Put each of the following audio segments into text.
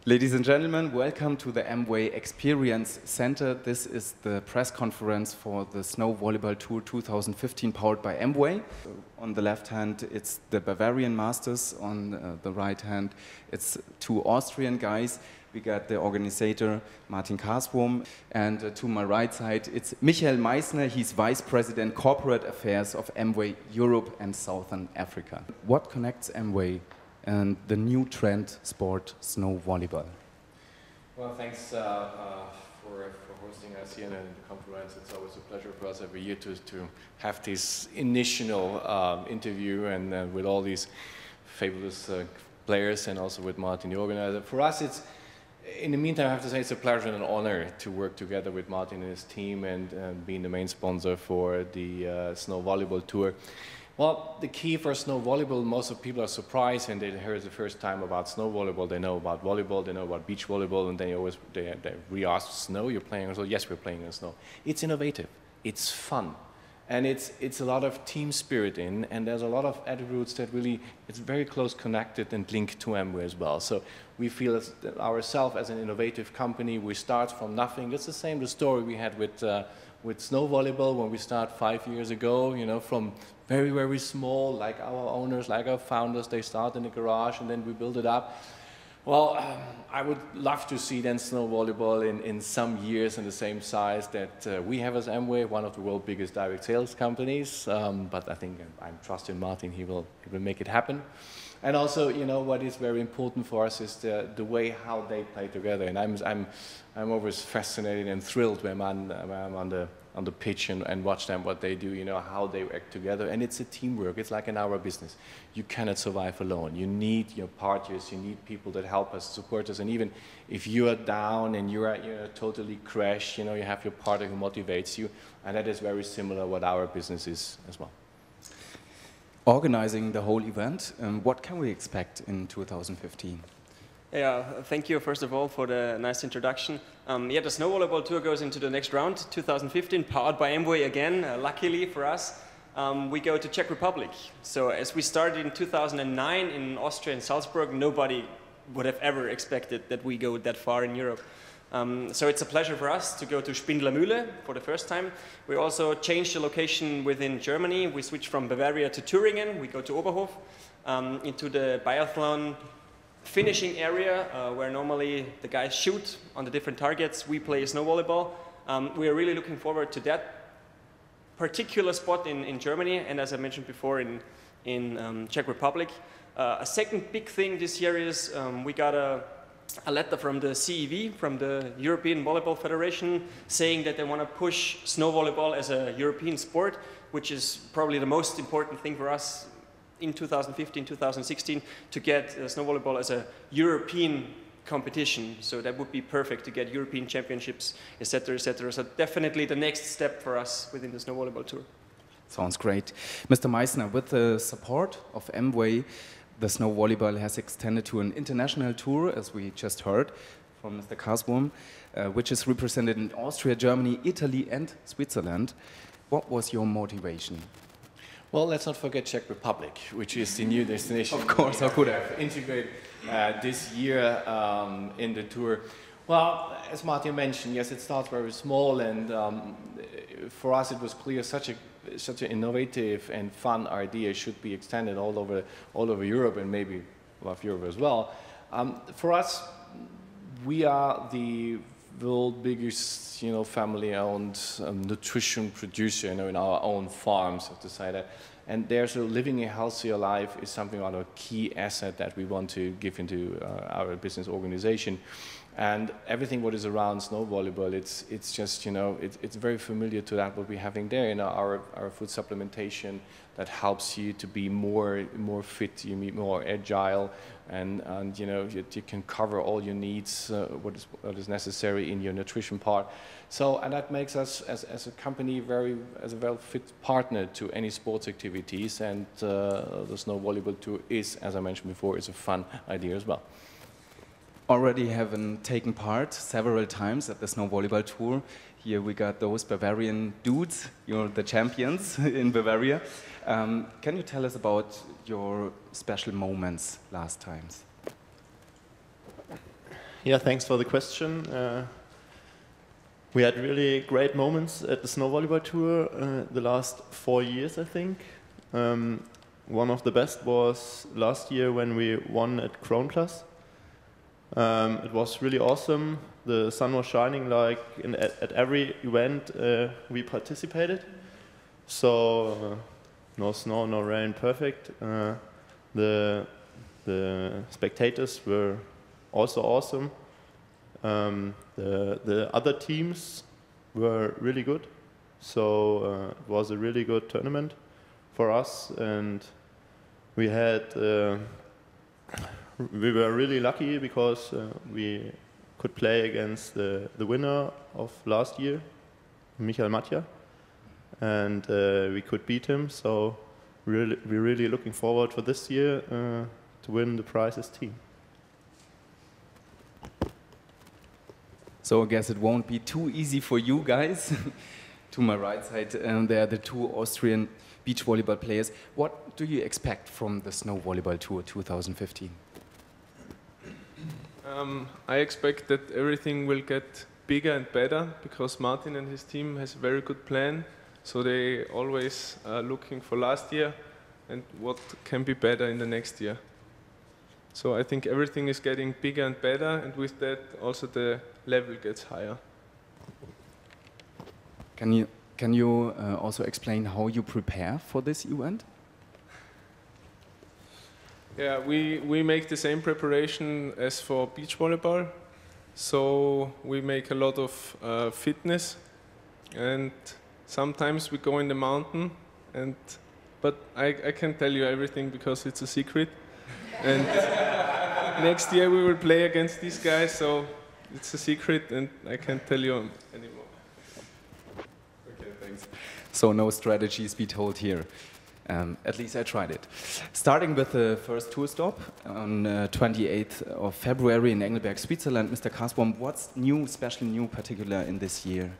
Ladies and gentlemen, welcome to the Amway Experience Center. This is the press conference for the Snow Volleyball Tour 2015 powered by Amway. On the left hand, it's the Bavarian Masters. On the right hand, it's two Austrian guys. We got the organizer, Martin Karswurm, and to my right side, it's Michael Meissner. He's Vice President Corporate Affairs of Amway Europe and Southern Africa. What connects Amway and the new trend sport, snow volleyball? Well, thanks for hosting us here in the conference. It's always a pleasure for us every year to have this initial interview and with all these fabulous players and also with Martin, the organizer. For us, it's, in the meantime, I have to say it's a pleasure and an honor to work together with Martin and his team and being the main sponsor for the Snow Volleyball Tour. Well, the key for snow volleyball, most of people are surprised and they hear it the first time about snow volleyball. They know about volleyball, they know about beach volleyball, and they re-ask, snow, you're playing on snow? Yes, we're playing on snow. It's innovative, it's fun, and it's a lot of team spirit in, and there's a lot of attributes that really, it's very close connected and linked to Amway as well. So we feel ourselves as an innovative company, we start from nothing. It's the same, the story we had with snow volleyball when we started 5 years ago, you know, from very, very small, like our owners, like our founders, they start in the garage and then we build it up. Well, I would love to see then snow volleyball in some years in the same size that we have as Amway, one of the world's biggest direct sales companies. But I think I'm trusting Martin, he will make it happen. And also, you know, what is very important for us is the way how they play together. And I'm always fascinated and thrilled when I'm on the pitch and watch them, what they do, you know, how they work together. And it's a teamwork. It's like in our business. You cannot survive alone. You need your partners. You need people that help us, support us. And even if you are down and you're totally crashed, you know, you have your partner who motivates you. And that is very similar what our business is as well. Organizing the whole event, what can we expect in 2015? Yeah, thank you first of all for the nice introduction. Yeah, the Snow Volleyball Tour goes into the next round, 2015, powered by Amway again. Luckily for us, we go to Czech Republic. So as we started in 2009 in Austria and Salzburg, nobody would have ever expected that we go that far in Europe. So it's a pleasure for us to go to Spindlermühle for the first time. We also changed the location within Germany. We switched from Bavaria to Thüringen. We go to Oberhof, into the biathlon finishing area where normally the guys shoot on the different targets. We play snow volleyball. We are really looking forward to that particular spot in Germany, and as I mentioned before, in Czech Republic. A second big thing this year is we got a letter from the CEV, from the European Volleyball Federation, saying that they want to push snow volleyball as a European sport, which is probably the most important thing for us in 2015, 2016, to get snow volleyball as a European competition. So that would be perfect to get European championships, etc., etc. So definitely the next step for us within the Snow Volleyball Tour. Sounds great. Mr. Meissner, with the support of Amway, the snow volleyball has extended to an international tour, as we just heard from Mr. Karswurm, which is represented in Austria, Germany, Italy, and Switzerland. What was your motivation? Well, let's not forget Czech Republic, which is the new destination. Of course, how could I? Integrate this year in the tour. Well, as Martin mentioned, yes, it starts very small, and for us it was clear such an innovative and fun idea should be extended all over Europe and maybe above Europe as well. For us, we are the world's biggest, you know, family-owned nutrition producer, you know, in our own farms, so to say that. And there's living a healthier life is something on a key asset that we want to give into our business organization. And everything what is around snow volleyball, it's just, you know, it's very familiar to that what we're having there. You know, our food supplementation that helps you to be more fit, you be more agile, and you know, you can cover all your needs, what is necessary in your nutrition part. So, and that makes us as a company as a well-fit partner to any sports activities. And the Snow Volleyball Tour is, as I mentioned before, is a fun idea as well. Already having taken part several times at the Snow Volleyball Tour. Here we got those Bavarian dudes, you're the champions in Bavaria. Can you tell us about your special moments last times? Yeah, thanks for the question. We had really great moments at the Snow Volleyball Tour the last 4 years, I think. One of the best was last year when we won at Kronplatz. It was really awesome. The sun was shining like at every event we participated. So no snow, no rain, perfect. The spectators were also awesome. The other teams were really good. So it was a really good tournament for us, and we were really lucky because we could play against the winner of last year, Michael Matja, and we could beat him. So we're really looking forward for this year to win the prizes team. So I guess it won't be too easy for you guys. To my right side, there are the two Austrian beach volleyball players. What do you expect from the Snow Volleyball Tour 2015? I expect that everything will get bigger and better because Martin and his team has a very good plan. So they always are looking for last year and what can be better in the next year. So I think everything is getting bigger and better, and with that also the level gets higher. Can you also explain how you prepare for this event? Yeah, we make the same preparation as for beach volleyball. So we make a lot of fitness, and sometimes we go in the mountain. But I can't tell you everything because it's a secret. And next year we will play against these guys, so it's a secret, and I can't tell you anymore. Okay, thanks. So no strategies be told here. At least I tried it. Starting with the first tour stop on 28th of February in Engelberg, Switzerland. Mr. Kasbom, what's new, especially new, particular in this year?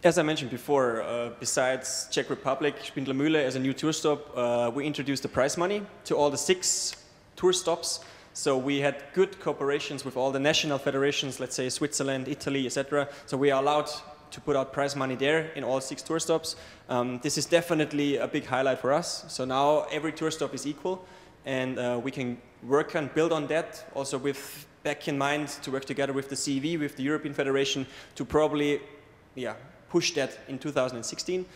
As I mentioned before, besides Czech Republic, Spindlermühle as a new tour stop, we introduced the prize money to all the 6 tour stops. So we had good cooperations with all the national federations, let's say Switzerland, Italy, etc. So we are allowed to put out prize money there in all 6 tour stops. This is definitely a big highlight for us. So now every tour stop is equal, and we can work and build on that, also with back in mind to work together with the CEV, with the European Federation, to probably push that in 2016.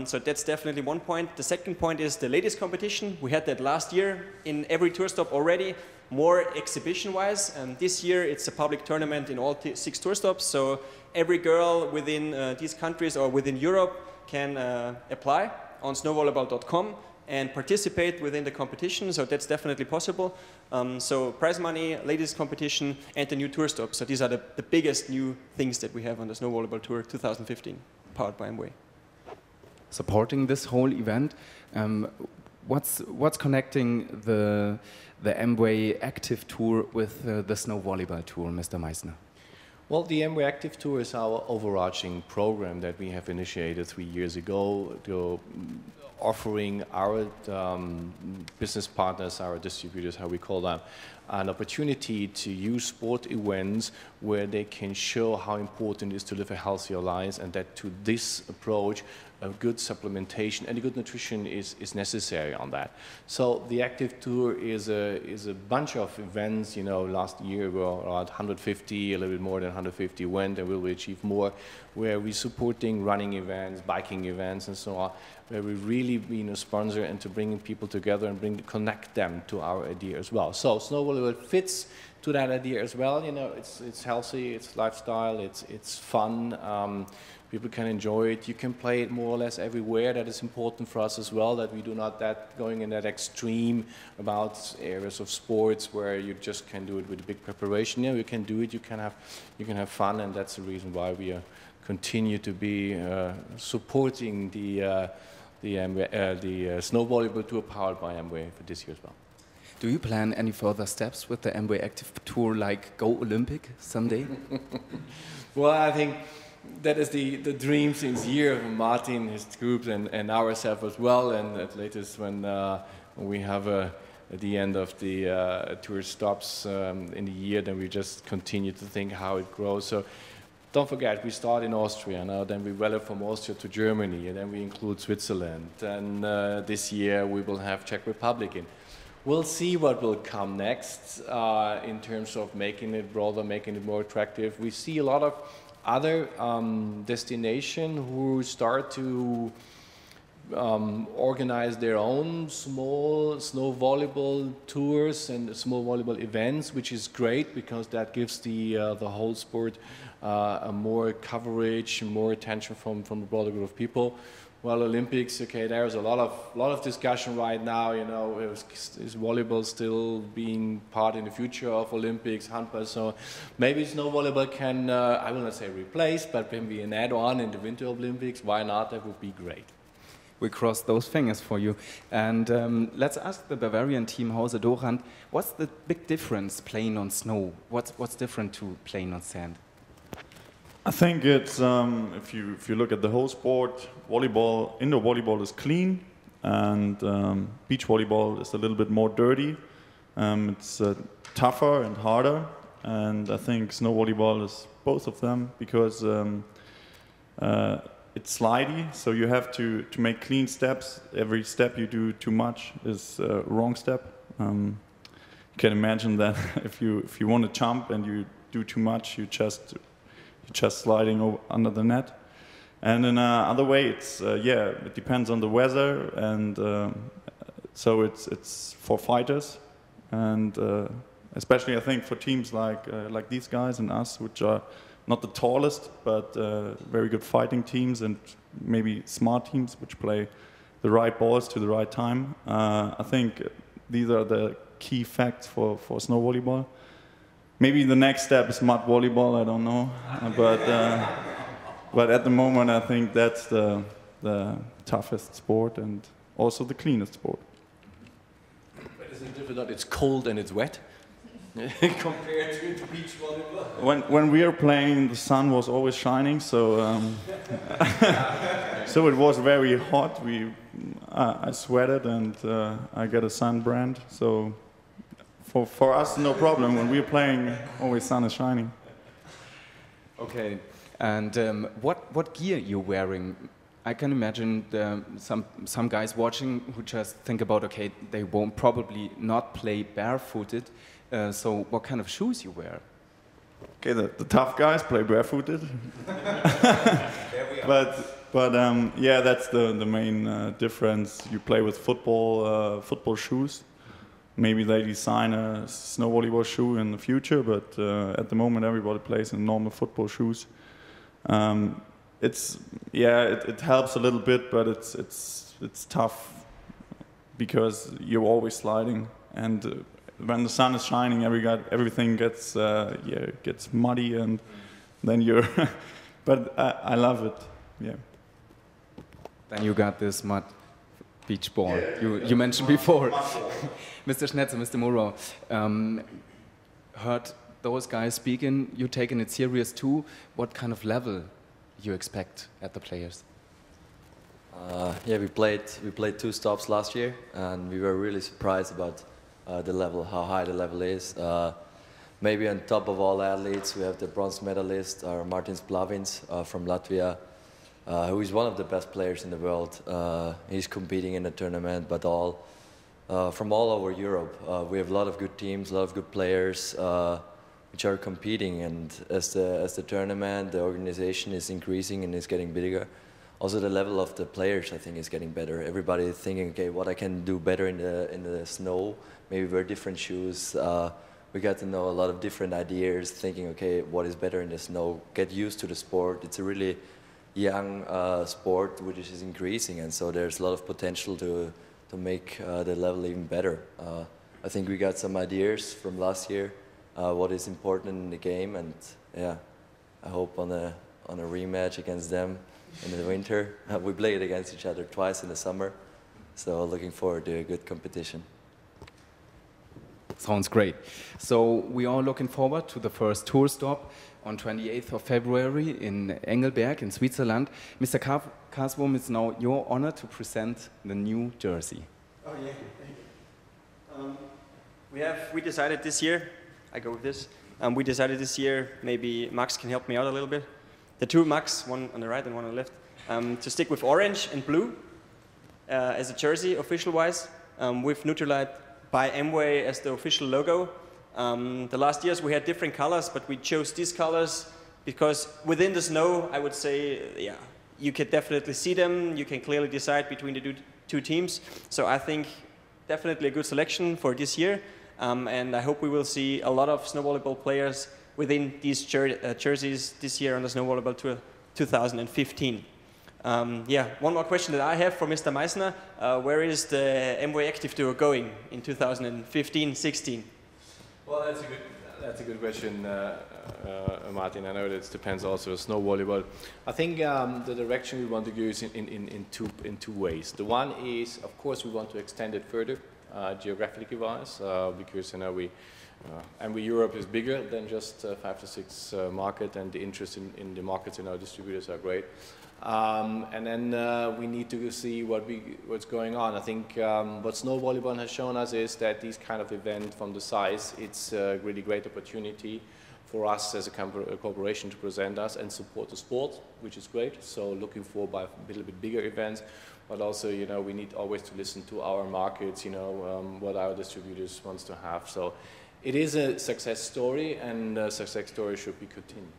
So that's definitely one point. The second point is the ladies competition. We had that last year in every tour stop already, more exhibition-wise. And this year it's a public tournament in all 6 tour stops. So every girl within these countries or within Europe can apply on snowvolleyball.com and participate within the competition. So that's definitely possible. So prize money, ladies competition, and the new tour stop. So these are the biggest new things that we have on the Snow Volleyball Tour 2015, powered by Amway. Supporting this whole event, what's connecting the Amway Active Tour with the Snow Volleyball Tour, Mr. Meissner? Well, the Amway Active Tour is our overarching program that we have initiated 3 years ago to offering our business partners, our distributors, how we call them, an opportunity to use sport events where they can show how important it is to live a healthier life, and that to this approach a good supplementation and a good nutrition is necessary on that. So the Active Tour is a bunch of events. You know, last year we were around 150, a little bit more than 150 went, and we will achieve more, where we're supporting running events, biking events, and so on, where we really being a sponsor and to bringing people together and connect them to our idea as well. So Snow Volleyball fits to that idea as well. You know, it's healthy, it's lifestyle, it's fun. People can enjoy it. You can play it more or less everywhere. That is important for us as well, that we do not going in that extreme about areas of sports where you just can do it with a big preparation. Yeah, you can do it. You can have fun, and that's the reason why we continue to be supporting the Snow Volleyball Tour powered by Amway for this year as well. Do you plan any further steps with the Amway Active Tour, like go Olympic someday? Well, I think that is the dream since years of Martin, his groups, and ourselves as well. And at latest when we have a at the end of the tour stops in the year, then we just continue to think how it grows. So don't forget, we start in Austria now, then we develop from Austria to Germany, and then we include Switzerland. And this year we will have Czech Republic in. We'll see what will come next in terms of making it broader, making it more attractive. We see a lot of other destinations who start to organize their own small snow volleyball tours and small volleyball events, which is great because that gives the whole sport a more coverage, more attention from a broader group of people. Well, Olympics, okay, there's a lot of discussion right now. You know, is volleyball still being part in the future of Olympics, handball? So maybe snow volleyball can, I will not say replace, but maybe an add-on in the Winter Olympics. Why not? That would be great. We cross those fingers for you. And let's ask the Bavarian team, Hause Dorand, what's the big difference playing on snow? What's different to playing on sand? I think it's if you look at the whole sport, volleyball, indoor volleyball is clean, and beach volleyball is a little bit more dirty. It's tougher and harder, and I think snow volleyball is both of them because it's slidey, so you have to make clean steps. Every step you do too much is a wrong step. You can imagine that if you want to jump and you do too much, you're just sliding under the net. And in another way, it's it depends on the weather, and so it's for fighters, and especially I think for teams like these guys and us, which are not the tallest, but very good fighting teams and maybe smart teams which play the right balls to the right time. I think these are the key facts for snow volleyball. Maybe the next step is mud volleyball, I don't know. But at the moment, I think that's the toughest sport and also the cleanest sport. But is it different? It's cold and it's wet compared to beach volleyball? When we were playing, the sun was always shining, so so it was very hot. I sweated and I got a sunbrand. So for us, no problem. When we're playing, always sun is shining. Okay, and what gear you're wearing? I can imagine some guys watching who just think about, okay, they won't probably not play barefooted. So what kind of shoes you wear? Okay, the tough guys play barefooted. but yeah, that's the main difference. You play with football shoes. Maybe they design a snow volleyball shoe in the future, but at the moment everybody plays in normal football shoes. It helps a little bit, but it's tough because you're always sliding, and when the sun is shining, everything gets muddy, and then you're. But I love it. Yeah. Then you got this mud beach ball you mentioned before. Mr. Schnetzer, Mr. Muro, heard those guys speaking. You're taking it serious too. What kind of level you expect at the players? Yeah, we played 2 stops last year, and we were really surprised about the level, how high the level is. Maybe on top of all athletes, we have the bronze medalist, Martin Splavins from Latvia, who is one of the best players in the world. He's competing in the tournament, but from all over Europe. We have a lot of good teams, a lot of good players which are competing, and as the tournament, the organization is increasing and is getting bigger, also the level of the players, I think, is getting better. Everybody is thinking, okay, what I can do better in the snow, maybe wear different shoes. We got to know a lot of different ideas, thinking, okay, what is better in the snow, get used to the sport. It's a really young sport which is increasing, and so there's a lot of potential to make the level even better. I think we got some ideas from last year, what is important in the game, and yeah, I hope on a rematch against them in the winter. We played against each other twice in the summer, so looking forward to a good competition. Sounds great. So we are looking forward to the first tour stop on 28th of February in Engelberg in Switzerland. Mr. Kaswum, it's now your honor to present the new jersey. Oh yeah, thank you. We decided this year, I go with this, we decided this year, maybe Max can help me out a little bit. The two Max, one on the right and one on the left, to stick with orange and blue as a jersey, official-wise, with Nutrilite by Amway as the official logo. The last years we had different colors, but we chose these colors because within the snow, I would say, yeah, you can definitely see them. You can clearly decide between the two teams. So I think definitely a good selection for this year. And I hope we will see a lot of snow volleyball players within these jerseys this year on the Snow Volleyball Tour 2015. Yeah, one more question that I have for Mr. Meissner. Where is the Amway Active Tour going in 2015-16? Well, that's a good question, Martin. I know that it depends also on snow volleyball. I think the direction we want to go is in two ways. The one is, of course, we want to extend it further, geographically wise, because Amway Europe is bigger than just 5 to 6 market, and the interest in the markets in our distributors are great. And then we need to see what's going on. I think what snow volleyball has shown us is that these kind of events from the size, it's a really great opportunity for us as a corporation to present us and support the sport, which is great. So looking for a little bit bigger events, but also, you know, we need always to listen to our markets, you know, what our distributors wants to have. So it is a success story, and a success story should be continued.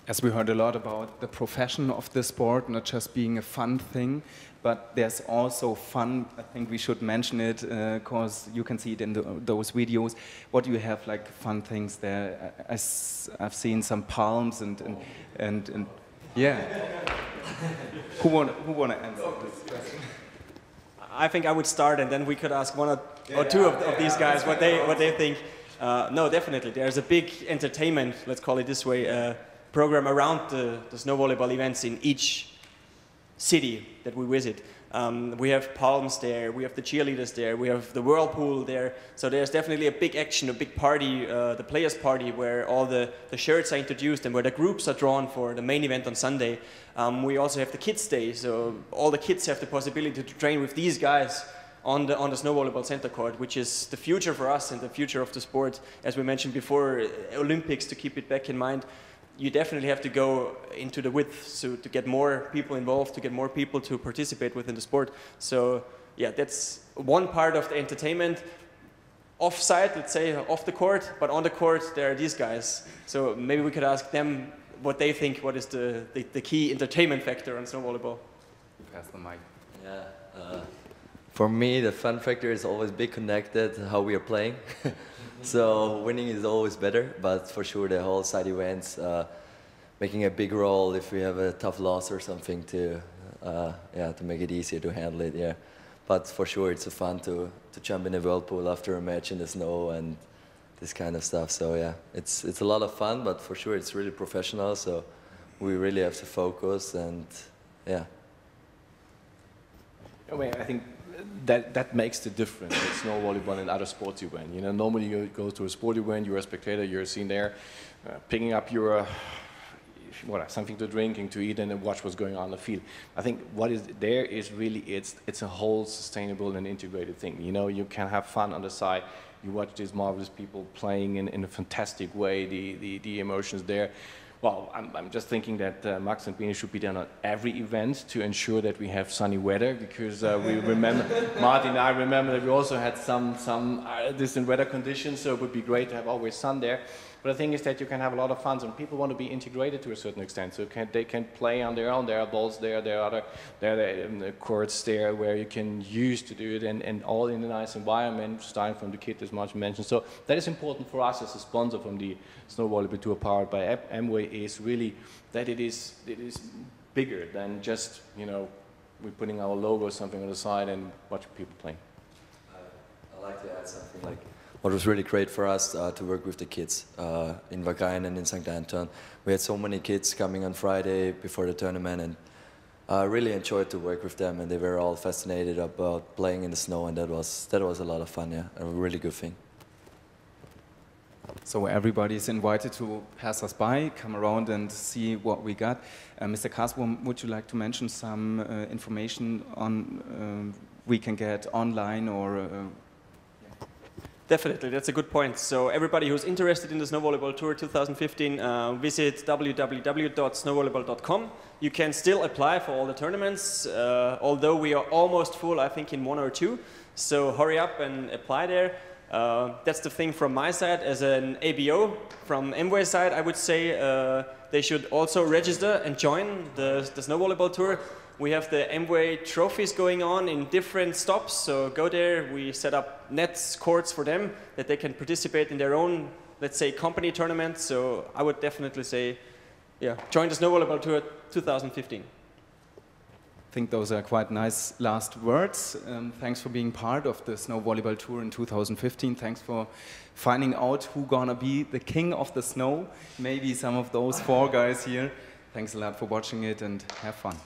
As we heard a lot about the profession of the sport, not just being a fun thing, but there's also fun. I think we should mention it because you can see it in those videos. What do you have like fun things there? I've seen some palms and yeah. Who wanna answer this question? I think I would start, and then we could ask one or two of these guys what they think. No, definitely. There's a big entertainment, let's call it this way, program around the snow volleyball events in each city that we visit. We have palms there, we have the cheerleaders there, we have the whirlpool there. So there's definitely a big action, a big party, the players' party, where all the shirts are introduced and where the groups are drawn for the main event on Sunday. We also have the kids' day, so all the kids have the possibility to train with these guys on the snow volleyball center court, which is the future for us and the future of the sport. As we mentioned before, Olympics, to keep it back in mind, you definitely have to go into the width, so to get more people involved, to get more people to participate within the sport. So yeah, that's one part of the entertainment. Off-site, let's say, off the court, but on the court there are these guys. So maybe we could ask them what they think, what is the key entertainment factor on snow volleyball. Pass the mic. Yeah. For me, the fun factor is always big connected how we are playing. So winning is always better, but for sure the whole side events making a big role if we have a tough loss or something to make it easier to handle it. Yeah, but for sure it's fun to jump in a whirlpool after a match in the snow and this kind of stuff. So yeah, it's a lot of fun, but for sure it's really professional. So we really have to focus and yeah. I think that makes the difference with snow volleyball and other sports event. You know, normally you go to a sport event, you're a spectator, you're seen there, picking up your something to drink and to eat, and then watch what's going on the field. I think what is there is really it's a whole sustainable and integrated thing. You know, you can have fun on the side. You watch these marvelous people playing in a fantastic way. The emotions there. Well, I'm just thinking that Max and Bini should be there on every event to ensure that we have sunny weather, because we remember, Martin and I remember that we also had some distant weather conditions, so it would be great to have always sun there. But the thing is that you can have a lot of fun, and people want to be integrated to a certain extent, so they can play on their own. There are balls there, there are the courts there where you can use to do it, and all in a nice environment, starting from the kit, as Martin mentioned. So that is important for us as a sponsor from the Snow Volleyball Tour powered by Amway, is really that it is bigger than just, you know, we're putting our logo or something on the side and watching people playing. I'd like to add something. Like, what was really great for us to work with the kids in Vagain and in St. Anton. We had so many kids coming on Friday before the tournament, and I really enjoyed to work with them, and they were all fascinated about playing in the snow, and that was a lot of fun, yeah, a really good thing. So everybody is invited to pass us by, come around and see what we got. Mr. Kaswum, would you like to mention some information on we can get online or Definitely, that's a good point. So everybody who's interested in the Snow Volleyball Tour 2015, visit www.snowvolleyball.com. You can still apply for all the tournaments, although we are almost full, I think, in 1 or 2. So hurry up and apply there. That's the thing from my side. As an ABO, from Amway's side, I would say they should also register and join the Snow Volleyball Tour. We have the Amway trophies going on in different stops, so go there. We set up nets, courts for them that they can participate in their own, let's say, company tournament. So I would definitely say, yeah, join the Snow Volleyball Tour 2015. I think those are quite nice last words. Thanks for being part of the Snow Volleyball Tour in 2015. Thanks for finding out who's gonna be the king of the snow. Maybe some of those 4 guys here. Thanks a lot for watching it and have fun.